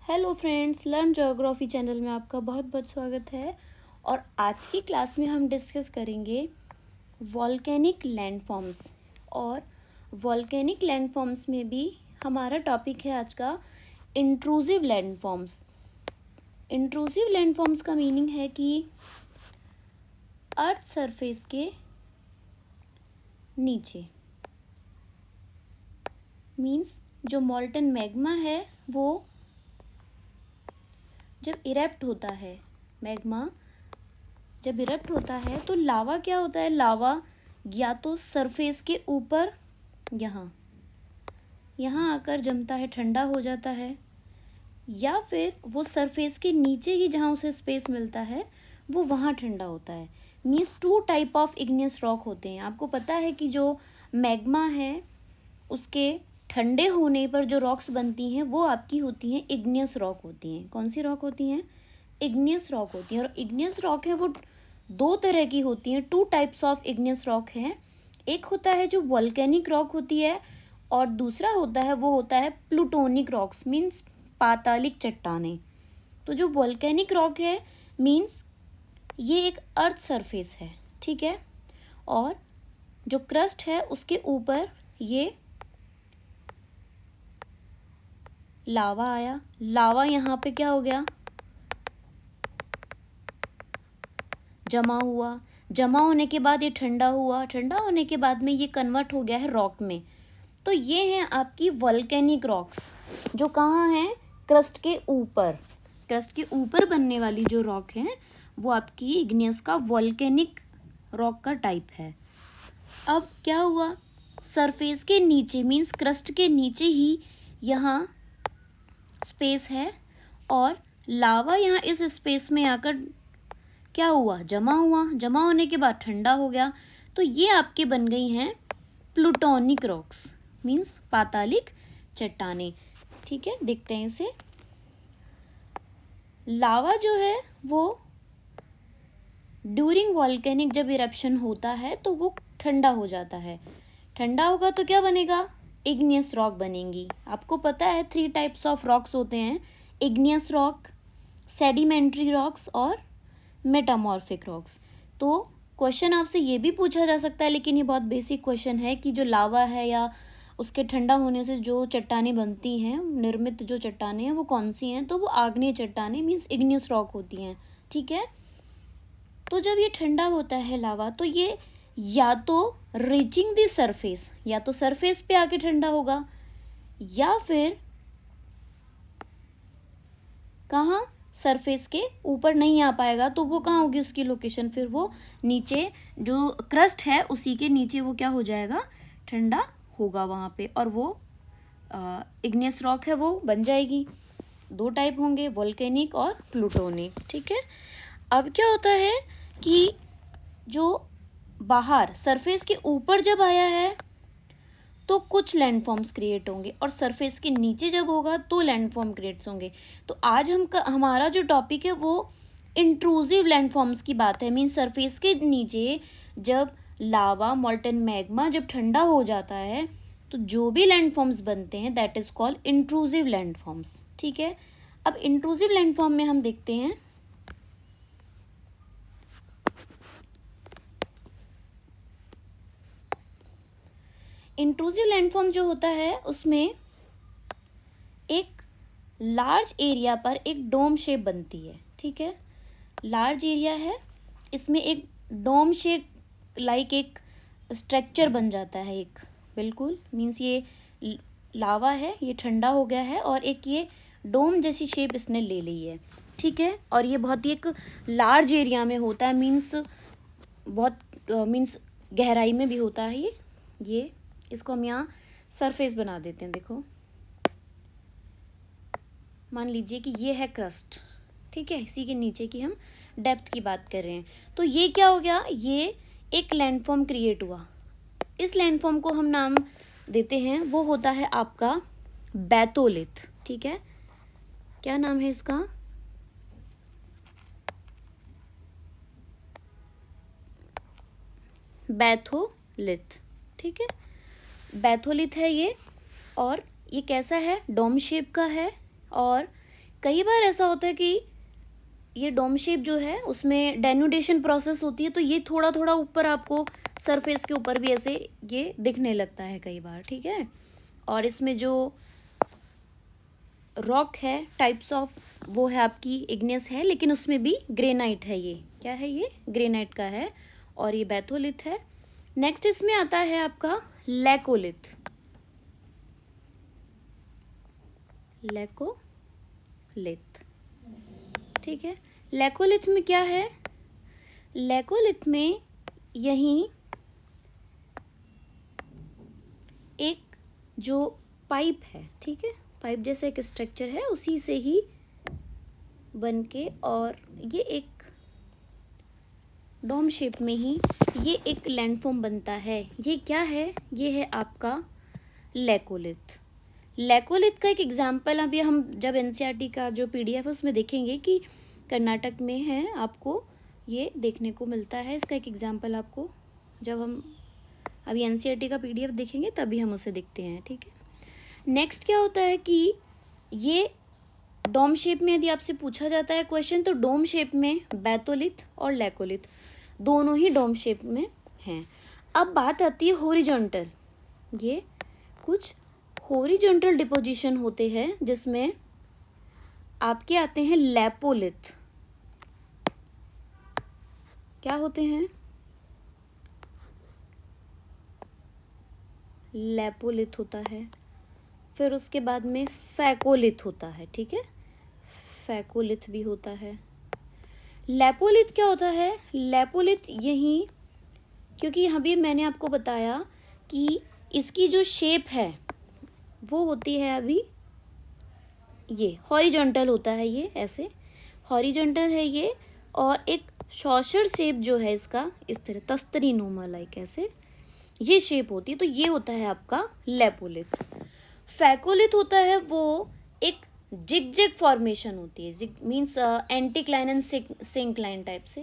Hello friends, learn geography channel में आपका बहुत बहुत स्वागत है। और आज की क्लास में हम डिस्कस करेंगे वॉल्केनिक लैंडफॉर्म्स। और वॉल्केनिक लैंडफॉर्म्स में भी हमारा टॉपिक है आज का इंट्रूसिव लैंडफॉर्म्स। इंट्रूसिव लैंडफॉर्म्स का मीनिंग है कि अर्थ सरफेस के नीचे, मीन्स जो मॉल्टन मैग्मा है वो जब इरेप्ट होता है, मैग्मा जब इरप्ट होता है तो लावा क्या होता है, लावा या तो सरफेस के ऊपर यहाँ यहाँ आकर जमता है, ठंडा हो जाता है, या फिर वो सरफेस के नीचे ही जहाँ उसे स्पेस मिलता है वो वहाँ ठंडा होता है। Means two type of igneous rock होते हैं। आपको पता है कि जो मैग्मा है उसके ठंडे होने पर जो रॉक्स बनती हैं वो आपकी होती हैं इग्नियस रॉक होती हैं। कौन सी रॉक होती हैं? इग्नियस रॉक होती हैं। और इग्नियस रॉक है वो दो तरह की होती हैं, two types of igneous rock हैं। एक होता है जो वॉल्केनिक रॉक होती है और दूसरा होता है वो होता है प्लूटोनिक रॉक्स, मीन्स पातालिक चट्टानें। तो जो वॉल्केनिक रॉक है मीन्स ये एक अर्थ सरफेस है, ठीक है, और जो क्रस्ट है उसके ऊपर ये लावा आया। लावा यहाँ पे क्या हो गया, जमा हुआ। जमा होने के बाद ये ठंडा हुआ, ठंडा होने के बाद में ये कन्वर्ट हो गया है रॉक में। तो ये हैं आपकी वॉल्केनिक रॉक्स जो कहाँ हैं, क्रस्ट के ऊपर। क्रस्ट के ऊपर बनने वाली जो रॉक है वो आपकी इग्नियस का वॉल्केनिक रॉक का टाइप है। अब क्या हुआ, सरफेस के नीचे मीन्स क्रस्ट के नीचे ही यहाँ स्पेस है और लावा यहाँ इस स्पेस में आकर क्या हुआ, जमा हुआ। जमा होने के बाद ठंडा हो गया। तो ये आपके बन गई हैं प्लूटोनिक रॉक्स, मीन्स पातालिक चट्टानें। ठीक है, देखते हैं इसे। लावा जो है वो ड्यूरिंग वॉल्केनिक जब इरप्शन होता है तो वो ठंडा हो जाता है। ठंडा होगा तो क्या बनेगा, इग्नियस रॉक बनेंगी। आपको पता है 3 टाइप्स ऑफ रॉक्स होते हैं, इग्नियस रॉक, सेडिमेंट्री रॉक्स और मेटामॉर्फिक रॉक्स। तो क्वेश्चन आपसे ये भी पूछा जा सकता है, लेकिन ये बहुत बेसिक क्वेश्चन है कि जो लावा है या उसके ठंडा होने से जो चट्टानें बनती हैं, निर्मित जो चट्टानें हैं वो कौन सी हैं, तो वो आग्नेय चट्टानें मीन्स इग्नियस रॉक होती हैं, ठीक है। तो जब ये ठंडा होता है लावा तो ये या तो रीचिंग द सरफेस, या तो सरफेस पे आके ठंडा होगा, या फिर कहाँ, सरफेस के ऊपर नहीं आ पाएगा। तो वो कहाँ होगी उसकी लोकेशन, फिर वो नीचे जो क्रस्ट है उसी के नीचे वो क्या हो जाएगा, ठंडा होगा वहाँ पे, और वो इग्नियस रॉक है वो बन जाएगी। 2 टाइप होंगे, वोल्केनिक और प्लूटोनिक, ठीक है। अब क्या होता है कि जो बाहर सरफेस के ऊपर जब आया है तो कुछ लैंडफॉर्म्स क्रिएट होंगे, और सरफेस के नीचे जब होगा तो लैंडफॉर्म क्रिएट्स होंगे। तो आज हमारा जो टॉपिक है वो इंट्रूसिव लैंडफॉर्म्स की बात है। मीन सरफेस के नीचे जब लावा, मॉल्टन मैग्मा जब ठंडा हो जाता है तो जो भी लैंडफॉर्म्स बनते हैं that is called intrusive landforms, ठीक है। अब इंट्रूसिव लैंडफॉर्म में हम देखते हैं इंट्रूसिव लैंडफॉर्म जो होता है उसमें एक लार्ज एरिया पर एक डोम शेप बनती है, ठीक है। लार्ज एरिया है, इसमें एक डोम शेप लाइक एक स्ट्रक्चर बन जाता है, एक बिल्कुल मीन्स ये लावा है, ये ठंडा हो गया है और एक ये डोम जैसी शेप इसने ले ली है, ठीक है। और ये बहुत ही एक लार्ज एरिया में होता है, मीन्स बहुत मीन्स गहराई में भी होता है ये इसको हम यहाँ सरफेस बना देते हैं। देखो, मान लीजिए कि ये है क्रस्ट, ठीक है, इसी के नीचे की हम डेप्थ की बात कर रहे हैं। तो ये क्या हो गया, ये एक लैंडफॉर्म क्रिएट हुआ। इस लैंडफॉर्म को हम नाम देते हैं, वो होता है आपका बैथोलिथ, ठीक है। क्या नाम है इसका, बैथोलिथ, ठीक है। बैथोलिथ है ये, और ये कैसा है, डोम शेप का है और कई बार ऐसा होता है कि ये डोम शेप जो है उसमें डेन्यूडेशन प्रोसेस होती है, तो ये थोड़ा थोड़ा ऊपर आपको सरफेस के ऊपर भी ऐसे ये दिखने लगता है कई बार, ठीक है। और इसमें जो रॉक है टाइप्स ऑफ, वो है आपकी इग्नियस है, लेकिन उसमें भी ग्रेनाइट है। ये क्या है? ये ग्रेनाइट का है और ये बैथोलिथ है। नेक्स्ट इसमें आता है आपका लैकोलिथ। लैकोलिथ, ठीक है। लैकोलिथ में क्या है? लैकोलिथ में यहीं एक जो पाइप है, ठीक है, पाइप जैसा एक स्ट्रक्चर है, उसी से ही बन के, और ये एक डोम शेप में ही ये एक लैंडफॉर्म बनता है। ये क्या है? ये है आपका लैकोलिथ। लैकोलिथ का एक एग्जाम्पल अभी हम जब एनसीईआरटी का जो पीडीएफ है उसमें देखेंगे कि कर्नाटक में है, आपको ये देखने को मिलता है। इसका एक एग्जाम्पल आपको जब हम अभी एनसीईआरटी का पीडीएफ देखेंगे तभी हम उसे देखते हैं, ठीक है। नेक्स्ट क्या होता है कि ये डोम शेप में यदि आपसे पूछा जाता है क्वेश्चन, तो डोम शेप में बैथोलिथ और लैकोलिथ दोनों ही डोम शेप में हैं। अब बात आती है हॉरिजॉन्टल। ये कुछ हॉरिजॉन्टल डिपोजिशन होते हैं जिसमें आपके आते हैं लैपोलिथ। क्या होते हैं? लैपोलिथ होता है। फिर उसके बाद में फैकोलिथ होता है, ठीक है, फैकोलिथ भी होता है। लैपोलिथ क्या होता है? लैपोलिथ यही, क्योंकि यहाँ भी मैंने आपको बताया कि इसकी जो शेप है वो होती है अभी ये हॉरिजॉन्टल होता है, ये ऐसे हॉरिजॉन्टल है ये, और एक शॉशर शेप जो है इसका इस तरह तस्तरी नुमा लाइक ऐसे ये शेप होती है, तो ये होता है आपका लैपोलिथ। फैकोलिथ होता है वो एक जिग फॉर्मेशन होती है, जिग means anticline and syncline type से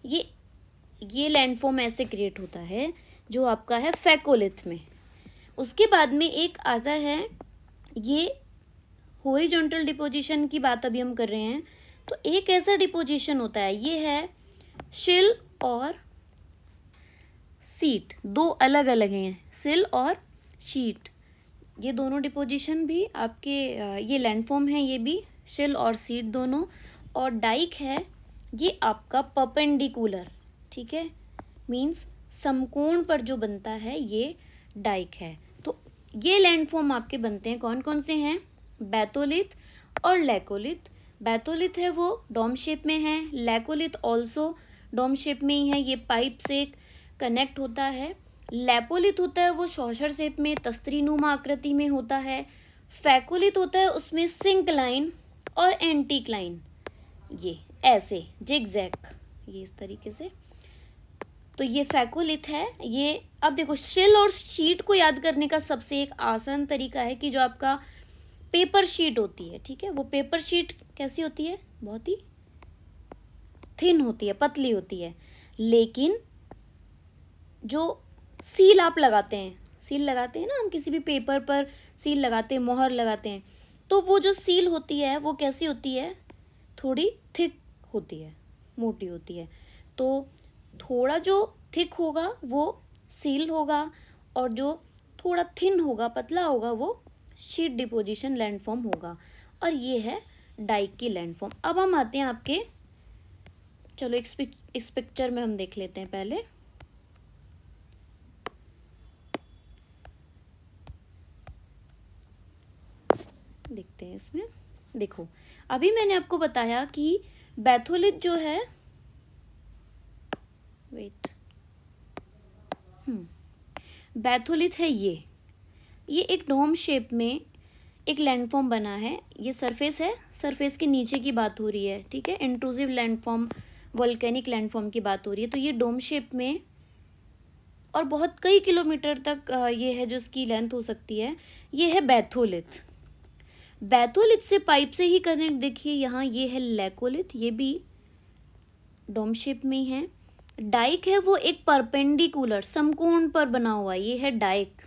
ये लैंडफॉर्म ऐसे क्रिएट होता है जो आपका है फैकोलिथ में। उसके बाद में एक आता है, ये हॉरिजॉन्टल डिपोजिशन की बात अभी हम कर रहे हैं, तो एक ऐसा डिपोजिशन होता है, ये है शिल और सीट, दो अलग अलग हैं, सिल और शीट। ये दोनों डिपोजिशन भी आपके ये लैंडफॉर्म है, ये भी शिल और सीट दोनों। और डाइक है ये आपका परपेंडिकुलर, ठीक है, मीन्स समकोण पर जो बनता है ये डाइक है। तो ये लैंडफॉर्म आपके बनते हैं, कौन कौन से हैं? बैथोलिथ और लैकोलिथ। बैथोलिथ है वो डोम शेप में है, लैकोलिथ ऑल्सो डोम शेप में ही है, ये पाइप से कनेक्ट होता है। लैपोलिथ होता है वो शॉशर शेप में तस्तरीनुमा आकृति में होता है। फैकोलिथ होता है उसमें सिंक्लाइन और एंटीक्लाइन, ये ऐसे जिगजैग, ये इस तरीके से। तो ये फैकोलिथ है ये। अब देखो, शिल और शीट को याद करने का सबसे एक आसान तरीका है कि जो आपका पेपर शीट होती है, ठीक है, वो पेपर शीट कैसी होती है? बहुत ही थिन होती है, पतली होती है, लेकिन जो सील आप लगाते हैं, सील लगाते हैं ना हम किसी भी पेपर पर, सील लगाते हैं, मोहर लगाते हैं, तो वो जो सील होती है वो कैसी होती है? थोड़ी थिक होती है, मोटी होती है। तो थोड़ा जो थिक होगा वो सील होगा, और जो थोड़ा थिन होगा, पतला होगा, वो शीट डिपोजिशन लैंडफॉर्म होगा। और ये है डाइक की लैंडफॉर्म। अब हम आते हैं आपके, चलो इस पिक्चर में हम देख लेते हैं पहले। देखते हैं इसमें, देखो अभी मैंने आपको बताया कि बैथोलिथ जो है, वेट, बैथोलिथ है ये एक डोम शेप में एक लैंडफॉर्म बना है। ये सरफेस है, सरफेस के नीचे की बात हो रही है, ठीक है, इंट्रूसिव लैंडफॉर्म, वोल्केनिक लैंडफॉर्म की बात हो रही है। तो ये डोम शेप में, और बहुत कई किलोमीटर तक ये है जो इसकी लेंथ हो सकती है, ये है बैथोलिथ। बैथोलिथ से पाइप से ही कनेक्ट, देखिए यहाँ ये है लैकोलिथ, ये भी डोम शेप में ही है। डाइक है वो एक परपेंडिकुलर समकोण पर बना हुआ, ये है डाइक।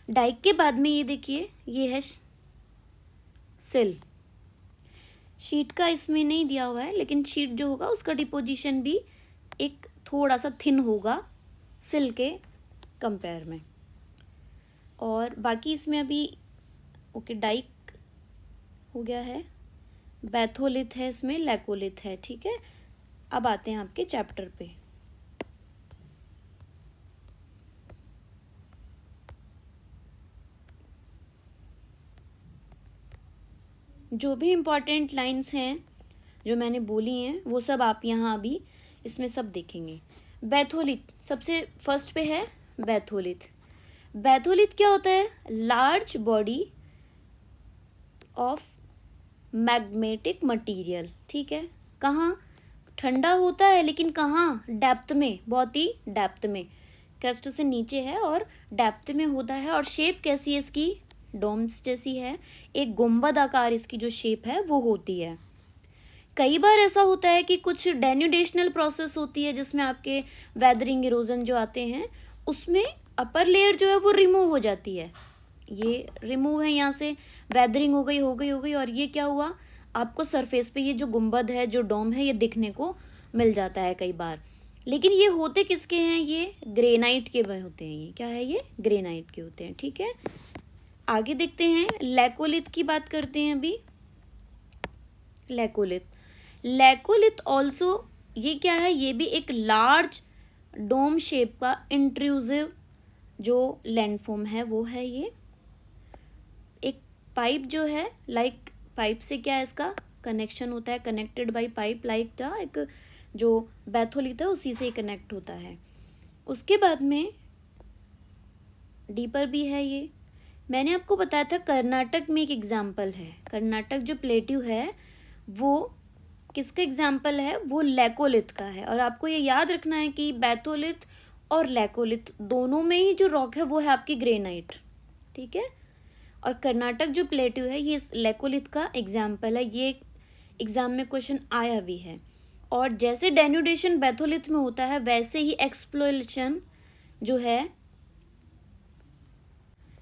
डाइक के बाद में ये देखिए, ये है सिल। शीट का इसमें नहीं दिया हुआ है, लेकिन शीट जो होगा उसका डिपोजिशन भी एक थोड़ा सा थिन होगा सिल के कंपेयर में। और बाकी इसमें अभी ओके डाइक हो गया है, बैथोलिथ है, इसमें लैकोलिथ है। ठीक है, अब आते हैं आपके चैप्टर पे। जो भी इम्पोर्टेंट लाइंस हैं जो मैंने बोली हैं वो सब आप यहाँ अभी इसमें सब देखेंगे। बैथोलिथ सबसे फर्स्ट पे है बैथोलिथ। बैथोलिथ क्या होता है? Large body of magnetic material. ठीक है, कहाँ? ठंडा होता है, लेकिन कहाँ? डेप्थ में, बहुत ही डेप्थ में, क्रस्ट से नीचे है और डेप्थ में होता है। और शेप कैसी है इसकी? डोम्स जैसी है, एक गुंबद आकार इसकी जो शेप है वो होती है। कई बार ऐसा होता है कि कुछ डेन्यूडेशनल प्रोसेस होती है जिसमें आपके वेदरिंग इरोजन जो आते हैं उसमें अपर लेयर जो है वो रिमूव हो जाती है। ये रिमूव है, यहाँ से वेदरिंग हो गई और ये क्या हुआ? आपको सरफेस पे ये जो गुंबद है, जो डोम है, ये दिखने को मिल जाता है कई बार। लेकिन ये होते किसके हैं? ये ग्रेनाइट के होते हैं। ये क्या है? ये ग्रेनाइट के होते हैं। ठीक है, आगे देखते हैं, लैकोलिथ की बात करते हैं अभी। लैकोलिथ ऑल्सो ये क्या है? ये भी एक लार्ज डोम शेप का इंट्रूसिव जो लैंडफॉर्म है वो है। ये एक पाइप जो है, लाइक पाइप से क्या है इसका कनेक्शन होता है, connected by pipe, like the एक जो बैथोलिथ है उसी से कनेक्ट होता है। उसके बाद में डीपर भी है। ये मैंने आपको बताया था कर्नाटक में एक एग्जाम्पल है। कर्नाटक जो प्लेट्यू है वो किसका एग्जाम्पल है? वो लैकोलिथ का है। और आपको ये याद रखना है कि बैथोलिथ और लैकोलिथ दोनों में ही जो रॉक है वो है आपकी ग्रेनाइट। ठीक है, और कर्नाटक जो प्लेट्यू है ये लैकोलिथ का एग्जाम्पल है। ये एग्जाम में क्वेश्चन आया भी है। और जैसे डेन्यूडेशन बैथोलिथ में होता है वैसे ही एक्सप्लोरेशन जो है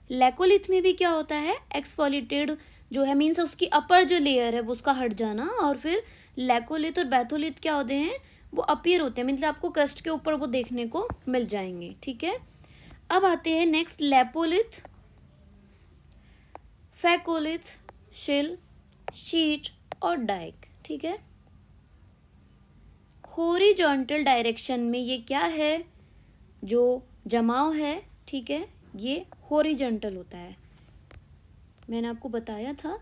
लैकोलिथ में भी क्या होता है? एक्सफोलिएटेड जो है, मीन्स उसकी अपर जो लेयर है वो उसका हट जाना। और फिर लैकोलिथ और बैथोलिथ क्या होते हैं? वो अपीयर होते हैं, मतलब आपको क्रस्ट के ऊपर वो देखने को मिल जाएंगे। ठीक है, अब आते हैं नेक्स्ट, लैपोलिथ, फैकोलिथ, शिल, शीट और डाइक। ठीक है, हॉरिजॉन्टल डायरेक्शन में ये क्या है? जो जमाव है, ठीक है, ये हॉरिजॉन्टल होता है, मैंने आपको बताया था।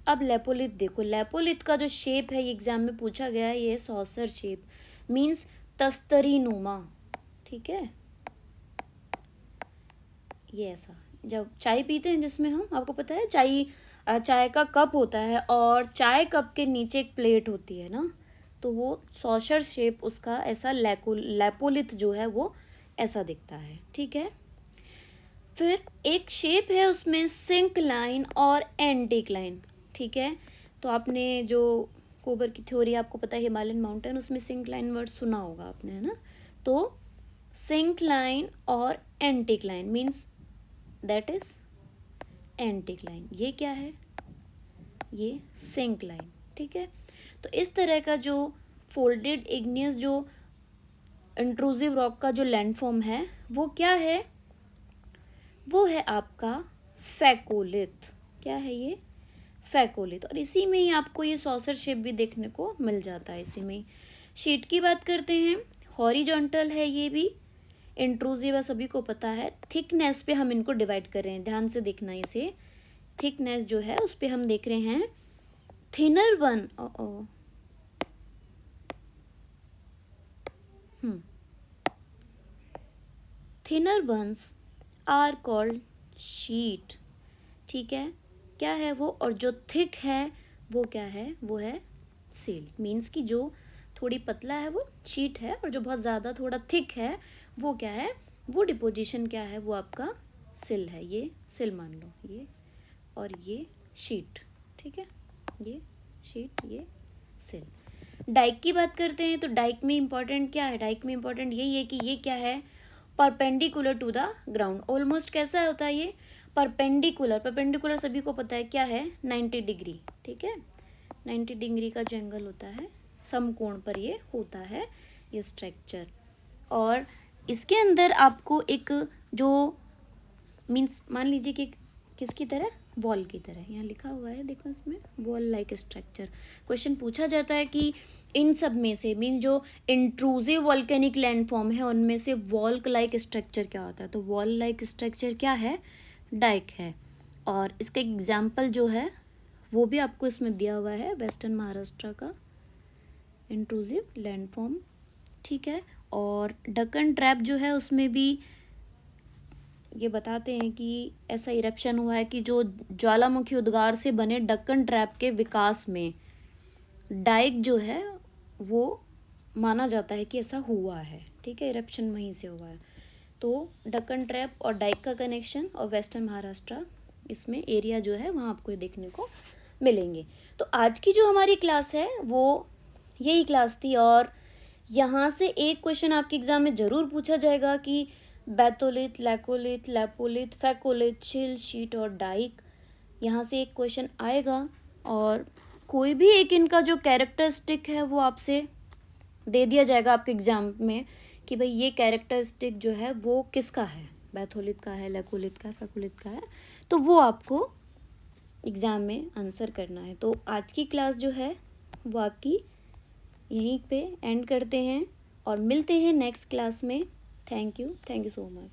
अब लैपोलिथ देखो, लैपोलिथ का जो शेप है ये एग्जाम में पूछा गया है, ये सॉसर शेप, मीन्स तस्तरी नुमा। ठीक है, ये ऐसा जब चाय पीते हैं जिसमें हम, आपको पता है चाय का कप होता है और चाय कप के नीचे एक प्लेट होती है ना, तो वो सॉसर शेप उसका ऐसा लैपोलिथ जो है वो ऐसा दिखता है। ठीक है, फिर एक शेप है उसमें सिंक लाइन और एंटिक लाइन। ठीक है, तो आपने जो कोबर की थ्योरी आपको पता है, हिमालयन माउंटेन, उसमें सिंक लाइन वर्ड सुना होगा आपने, है ना। तो सिंक लाइन और antique line means that is antique line. ये क्या है? ये सिंक लाइन। ठीक है, तो इस तरह का जो फोल्डेड इग्नियस जो इंट्रूसिव रॉक का जो लैंडफॉर्म है वो क्या है? वो है आपका फैकोलिथ। क्या है ये? फैकोलिथ। और इसी में ही आपको ये सॉसर शेप भी देखने को मिल जाता है। इसी में शीट की बात करते हैं, हॉरिजॉन्टल है, ये भी इंट्रूसिव है, सभी को पता है। थिकनेस पे हम इनको डिवाइड कर रहे हैं, ध्यान से देखना इसे। थिकनेस जो है उस पे हम देख रहे हैं thinner one, thinner ones are called sheet. ठीक है, क्या है वो? और जो थिक है वो क्या है? वो है सिल। मीन्स कि जो थोड़ी पतला है वो शीट है और जो बहुत ज़्यादा थोड़ा थिक है वो क्या है? वो डिपोजिशन क्या है? वो आपका सिल है। ये सिल मान लो, ये और ये शीट। ठीक है, ये शीट, ये सिल। डाइक की बात करते हैं तो डाइक में इम्पॉर्टेंट क्या है? डाइक में इम्पॉर्टेंट यही है कि ये क्या है? Perpendicular to the ground. Almost कैसा होता है ये? परपेंडिकुलर सभी को पता है क्या है, 90 डिग्री, ठीक है। 90 डिग्री का जो एंगल होता है, समकोण पर ये होता है ये स्ट्रक्चर। और इसके अंदर आपको एक जो मीन्स मान लीजिए कि किसकी तरह, वॉल की तरह, यहाँ लिखा हुआ है देखो इसमें, वॉल लाइक स्ट्रक्चर। क्वेश्चन पूछा जाता है कि इन सब में से मीन जो इंट्रूसिव वॉल्केनिक लैंडफॉर्म है उनमें से वॉल लाइक स्ट्रक्चर क्या होता है, तो वॉल लाइक स्ट्रक्चर क्या है, डाइक है। और इसका एग्जाम्पल जो है वो भी आपको इसमें दिया हुआ है, वेस्टर्न महाराष्ट्र का इंट्रूसिव लैंडफॉर्म, ठीक है। और डक्कन ट्रैप जो है उसमें भी ये बताते हैं कि ऐसा इरप्शन हुआ है कि जो ज्वालामुखी उद्गार से बने डक्कन ट्रैप के विकास में डाइक जो है वो माना जाता है कि ऐसा हुआ है, ठीक है, इरप्शन वहीं से हुआ है। तो डक्कन ट्रैप और डाइक का कनेक्शन और वेस्टर्न महाराष्ट्र इसमें एरिया जो है वहाँ आपको देखने को मिलेंगे। तो आज की जो हमारी क्लास है वो यही क्लास थी। और यहाँ से एक क्वेश्चन आपके एग्जाम में ज़रूर पूछा जाएगा कि बैथोलिथ, लैकोलिथ, लैपोलिथ, फैकोलिथ, शिल, शीट और डाइक, यहाँ से एक क्वेश्चन आएगा। और कोई भी एक इनका जो कैरेक्टरिस्टिक है वो आपसे दे दिया जाएगा आपके एग्जाम में कि भाई ये कैरेक्टरिस्टिक जो है वो किसका है, बैथोलिथ का है, लैकोलिथ का है, फैकोलिथ का है, तो वो आपको एग्ज़ाम में आंसर करना है। तो आज की क्लास जो है वो आपकी यहीं पे एंड करते हैं और मिलते हैं नेक्स्ट क्लास में। Thank you so much.